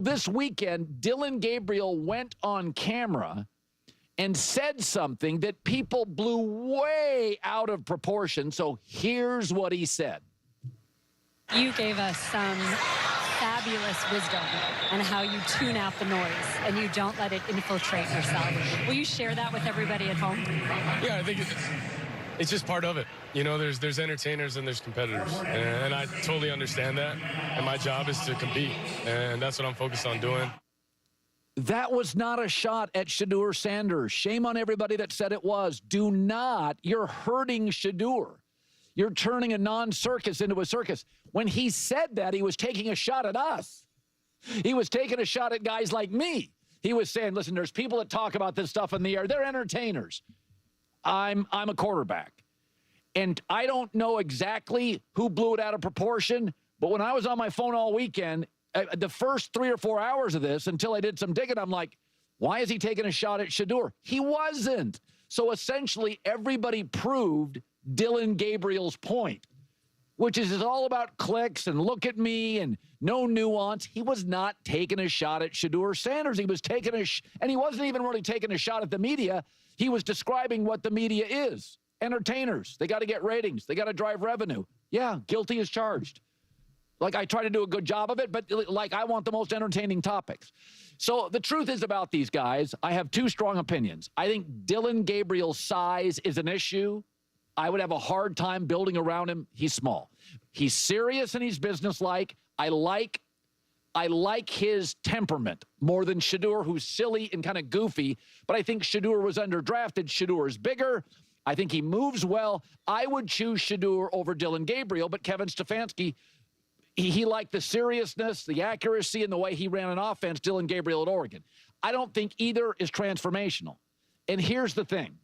This weekend, Dillon Gabriel went on camera and said something that people blew way out of proportion. So here's what he said. You gave us some fabulous wisdom on how you tune out the noise and you don't let it infiltrate yourself. Will you share that with everybody at home? Yeah, I think it's just part of it. You know, there's entertainers and there's competitors, and I totally understand that. And my job is to compete, and that's what I'm focused on doing. That was not a shot at Sheduer Sanders. Shame on everybody that said it was. Do not. You're hurting Sheduer. You're turning a non-circus into a circus. When he said that, he was taking a shot at us. He was taking a shot at guys like me. He was saying, listen, there's people that talk about this stuff in the air. They're entertainers. I'm a quarterback. And I don't know exactly who blew it out of proportion, but when I was on my phone all weekend, the first 3 or 4 hours of this, until I did some digging, I'm like, why is he taking a shot at Sheduer? He wasn't. So essentially, everybody proved Dillon Gabriel's point, which is it's all about clicks and look at me and no nuance. He was not taking a shot at Sheduer Sanders. He was taking and he wasn't even really taking a shot at the media. He was describing what the media is. Entertainers. They got to get ratings. They got to drive revenue. Yeah, guilty as charged. Like, I try to do a good job of it, but like, I want the most entertaining topics. So the truth is about these guys, I have two strong opinions. I think Dillon Gabriel's size is an issue. I would have a hard time building around him. He's small. He's serious and he's businesslike. I like his temperament more than Sheduer, who's silly and kind of goofy. But I think Sheduer was underdrafted. Sheduer is bigger. I think he moves well. I would choose Sheduer over Dillon Gabriel, but Kevin Stefanski, he liked the seriousness, the accuracy, and the way he ran an offense, Dillon Gabriel at Oregon. I don't think either is transformational. And here's the thing.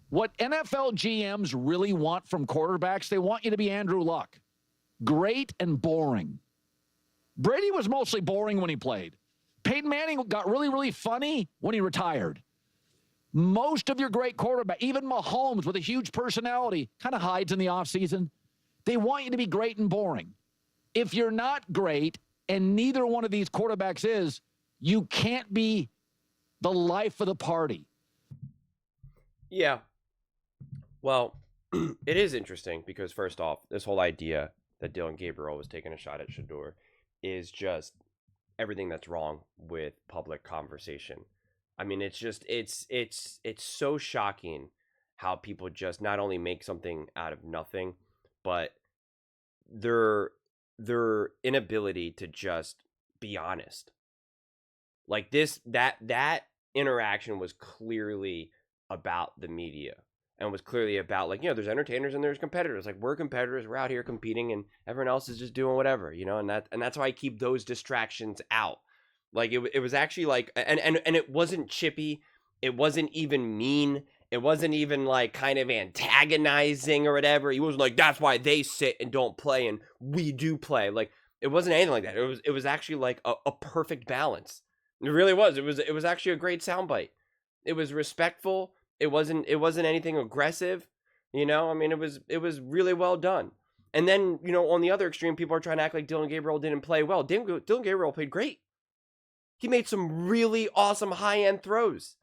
What NFL GMs really want from quarterbacks, they want you to be Andrew Luck. Great and boring. Brady was mostly boring when he played. Peyton Manning got really, really funny when he retired. Most of your great quarterback, even Mahomes with a huge personality, kind of hides in the offseason. They want you to be great and boring. If you're not great, and neither one of these quarterbacks is, you can't be the life of the party. Yeah. Well, it is interesting because, first off, this whole idea that Dillon Gabriel was taking a shot at Sheduer is just everything that's wrong with public conversation. I mean, it's just it's so shocking how people just not only make something out of nothing, but their inability to just be honest. Like that interaction was clearly about the media and was clearly about, like, you know, there's entertainers and there's competitors. Like, we're competitors, we're out here competing, and everyone else is just doing whatever, you know, and that's why I keep those distractions out. Like, it was actually like, and it wasn't chippy. It wasn't even mean. It wasn't even like kind of antagonizing or whatever. He wasn't like, that's why they sit and don't play and we do play. Like, it wasn't anything like that. It was actually like a perfect balance. It really was. It was actually a great soundbite. It was respectful. It wasn't anything aggressive. You know, I mean, it was really well done. And then, you know, on the other extreme, people are trying to act like Dillon Gabriel didn't play well. Dillon Gabriel played great. He made some really awesome high-end throws.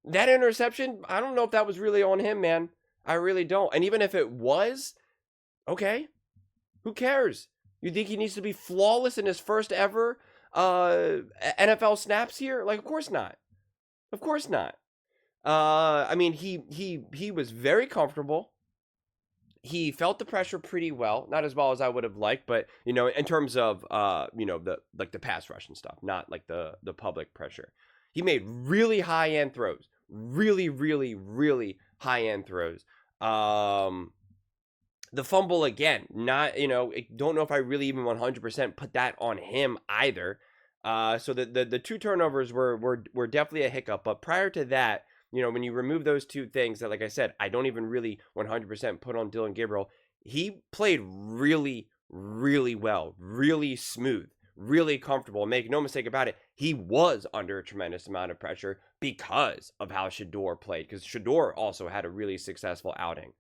That interception, I don't know if that was really on him, man. I really don't. And even if it was, okay, who cares? You think he needs to be flawless in his first ever NFL snaps here? Like, of course not. Of course not. I mean, he was very comfortable. He felt the pressure pretty well, not as well as I would have liked, but, you know, in terms of you know, the pass rush and stuff, not like the public pressure. He made really high end throws, really, really, really high end throws. The fumble again, not, you know, don't know if I really even 100% put that on him either. So the two turnovers were definitely a hiccup, but prior to that, you know, when you remove those two things that, like I said, I don't even really 100% put on Dillon Gabriel, he played really, really well, really smooth, really comfortable. Make no mistake about it, he was under a tremendous amount of pressure because of how Sheduer played, because Sheduer also had a really successful outing.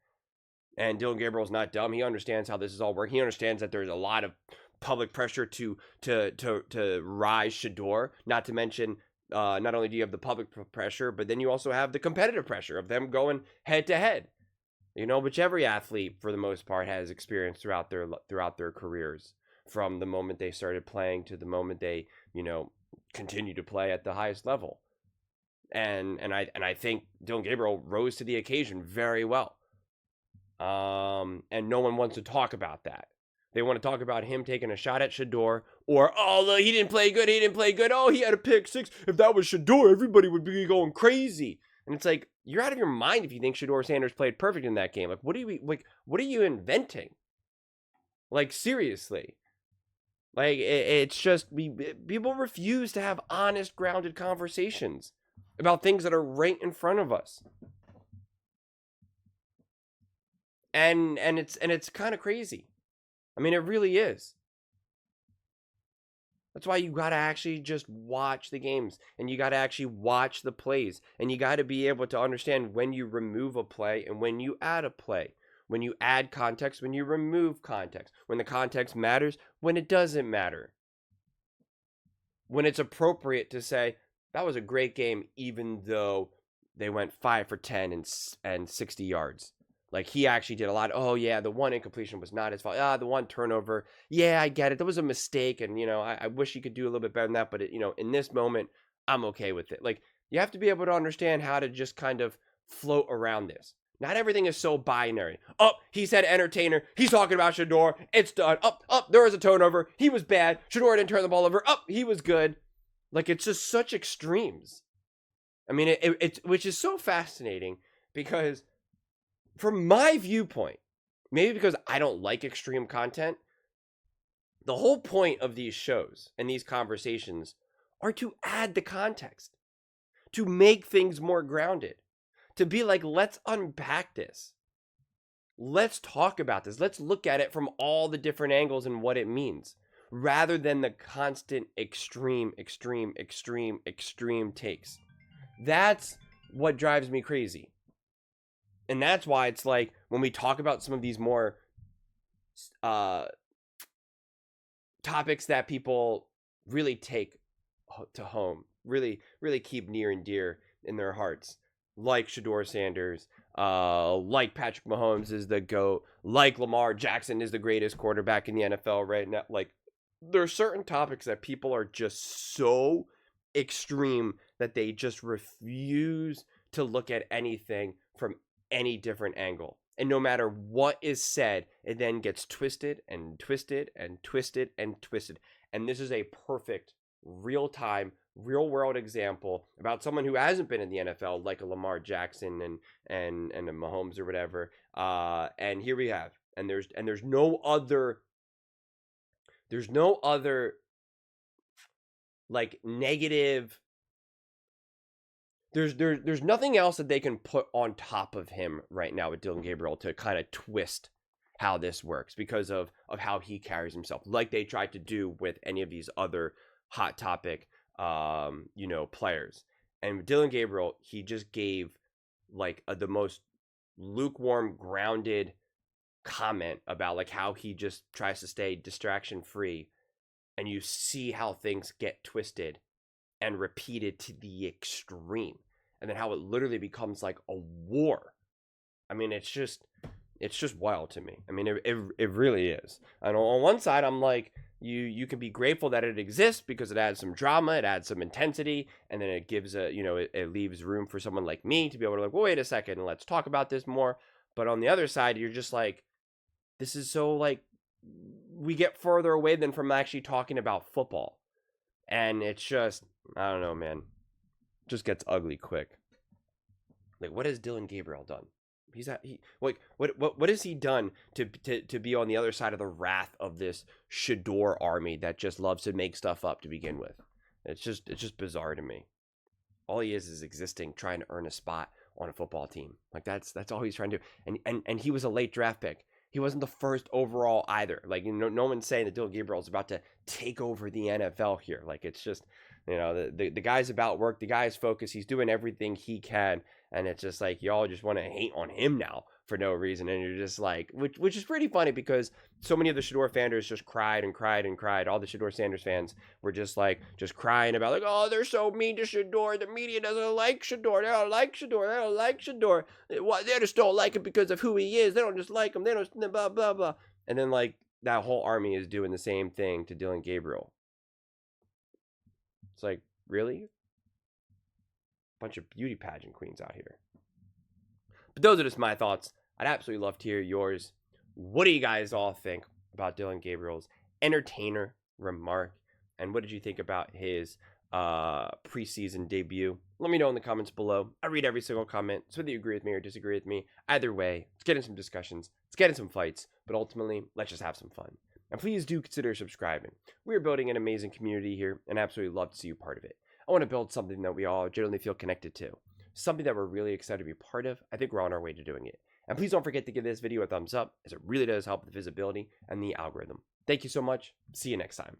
And Dillon Gabriel's not dumb. He understands how this is all working. He understands that there's a lot of public pressure to rise Sheduer. Not to mention, not only do you have the public pressure, but then you also have the competitive pressure of them going head to head. You know, which every athlete, for the most part, has experienced throughout their careers, from the moment they started playing to the moment they, you know, continue to play at the highest level. And I think Dillon Gabriel rose to the occasion very well. And no one wants to talk about that. They want to talk about him taking a shot at Sheduer, or, oh, he didn't play good. Oh, he had a pick six. If that was Sheduer, everybody would be going crazy. And it's like, you're out of your mind if you think Sheduer Sanders played perfect in that game. Like, what are you inventing? Like, seriously. Like, it's just, people refuse to have honest, grounded conversations about things that are right in front of us. And it's kind of crazy. I mean, it really is. That's why you got to actually just watch the games, and you got to actually watch the plays, and you got to be able to understand when you remove a play and when you add a play, when you add context, when you remove context, when the context matters, when it doesn't matter, when it's appropriate to say, that was a great game, even though they went 5 for 10 and 60 yards. Like, he actually did a lot. Oh, yeah, the one incompletion was not his fault. The one turnover. Yeah, I get it. That was a mistake. And, you know, I wish he could do a little bit better than that. But, you know, in this moment, I'm okay with it. Like, you have to be able to understand how to just kind of float around this. Not everything is so binary. Oh, he said entertainer. He's talking about Sheduer. It's done. There was a turnover. He was bad. Sheduer didn't turn the ball over. He was good. Like, it's just such extremes. I mean, it's which is so fascinating, because from my viewpoint, maybe because I don't like extreme content, the whole point of these shows and these conversations are to add the context, to make things more grounded, to be like, let's unpack this. Let's talk about this. Let's look at it from all the different angles and what it means, rather than the constant extreme takes. That's what drives me crazy. And that's why it's like, when we talk about some of these more topics that people really take to home, really keep near and dear in their hearts, like Sheduer Sanders, like Patrick Mahomes is the GOAT, like Lamar Jackson is the greatest quarterback in the NFL right now. Like, there are certain topics that people are just so extreme that they just refuse to look at anything from any different angle. And no matter what is said, it then gets twisted and twisted and twisted and twisted. And this is a perfect real-time, real-world example about someone who hasn't been in the NFL, like a Lamar Jackson and a Mahomes or whatever. And here we have, and there's no other like negative. There's nothing else that they can put on top of him right now with Dillon Gabriel to kind of twist how this works, because of how he carries himself, like they tried to do with any of these other hot topic players. And Dillon Gabriel, he just gave like the most lukewarm, grounded comment about like how he just tries to stay distraction free, and you see how things get twisted and repeated to the extreme, and then how it literally becomes like a war. I mean, it's just wild to me. I mean, it really is. And on one side, I'm like, you can be grateful that it exists, because it adds some drama, it adds some intensity, and then it gives it leaves room for someone like me to be able to like, well, wait a second, let's talk about this more. But on the other side, you're just like, this is so like, we get further away than from actually talking about football. And it's just, I don't know, man. It just gets ugly quick. Like, what has Dillon Gabriel done? What has he done to be on the other side of the wrath of this Sheduer army that just loves to make stuff up to begin with? It's just bizarre to me. All he is existing, trying to earn a spot on a football team. Like, that's all he's trying to do. And he was a late draft pick. He wasn't the first overall either. Like, no one's saying that Dillon Gabriel is about to take over the NFL here. Like, it's just, the guy's about work. The guy's focused. He's doing everything he can. And it's just like, y'all just want to hate on him now for no reason, and you're just like, which is pretty funny because so many of the Sheduer fans just cried and cried and cried. All the Sheduer Sanders fans were just crying about like, oh, they're so mean to Sheduer. The media doesn't like Sheduer. They don't like Sheduer. They don't like Sheduer. They just don't like him because of who he is. They don't just like him. They don't blah blah blah. And then like that whole army is doing the same thing to Dillon Gabriel. It's like, really? Bunch of beauty pageant queens out here. But those are just my thoughts. I'd absolutely love to hear yours. What do you guys all think about Dillon Gabriel's entertainer remark? And what did you think about his preseason debut? Let me know in the comments below. I read every single comment. So whether you agree with me or disagree with me, either way, let's get in some discussions. Let's get in some fights. But ultimately, let's just have some fun. And please do consider subscribing. We are building an amazing community here, and I absolutely love to see you part of it. I want to build something that we all generally feel connected to. Something that we're really excited to be part of. I think we're on our way to doing it. And please don't forget to give this video a thumbs up, as it really does help the visibility and the algorithm. Thank you so much. See you next time.